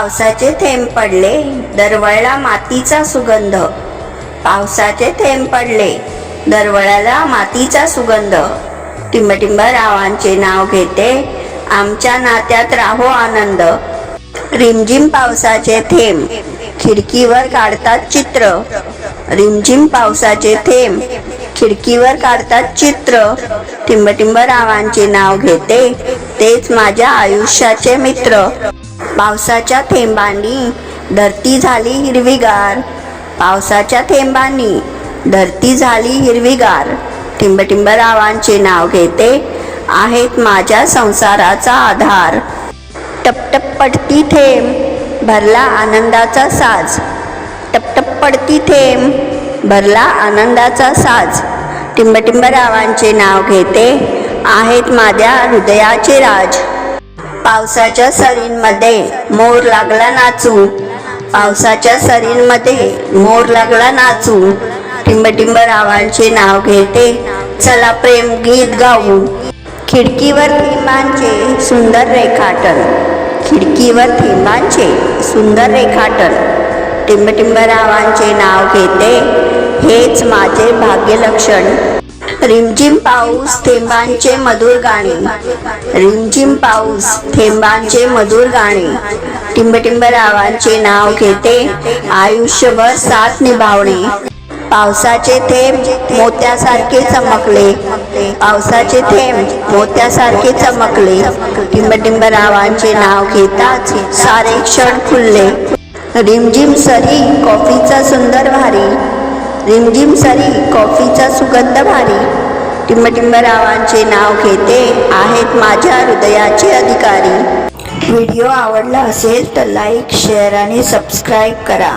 पावसाचे थेंब पडले, दरवळला मातीचा सुगंध. पावसाचे थेंब पडले, दरवळला मातीचा सुगंध. टिंबटिंब रावांचे नाव घेते, आमच्या नात्यात राहो आनंद. रिमझिम पावसाचे थेंब खिडकीवर काढतात चित्र. रिमझिम पावसाचे थेंब खिडकीवर काढतात चित्र. टिंबटिंब रावांचे नाव घेते, तेच माझ्या आयुष्याचे मित्र. पावसाच्या थेंबांनी धरती झाली हिरवीगार. पावसाच्या थेंबांनी धरती झाली हिरवीगार. टिंबटिंब रावांचे नाव घेते, आहेत माझ्या संसाराचा आधार. टपटप पडती थेंब भरला आनंदाचा साज. टपटप पडती थेंब भरला आनंदाचा साज. टिंबटिंब रावांचे नाव घेते, आहेत माझ्या हृदयाचे राज. पावसाच्या सरींमध्ये मोर लागला नाचू. पावसाच्या सरींमध्ये मोर लागला नाचू. टिंबटिंब रावांचे नाव घेते, चला प्रेम गीत गाऊ. खिडकीवर थेंबांचे सुंदर रेखाटन. खिडकीवर थेंबांचे सुंदर रेखाटन. टिंबटिंब रावांचे नाव घेते, हेच माझे भाग्यलक्षण. रिमझिम पाऊस थेंबांचे मधुर गाणे. रिमझिम पाऊस थेंबांचे मधुर गाणे. टिंबटिंब रावांचे नाव घेते, आयुष्यभर साथ निभावणे. पावसाचे थेंब मोत्यासारखे चमकले. पावसाचे थेंब मोत्यासारखे चमकले. टिंबटिंब रावांचे नाव घेताच सारे क्षण फुलले. रिमझिम सरी कॉफीचा सुंदर भारी. रिमझिम सरी कॉफीचा सुगंध भारी. टिंबटिंब रावांचे नाव घेते, आहेत माझ्या हृदयाचे अधिकारी. व्हिडिओ आवडला असेल तर लाईक, शेअर आणि सबस्क्राईब करा.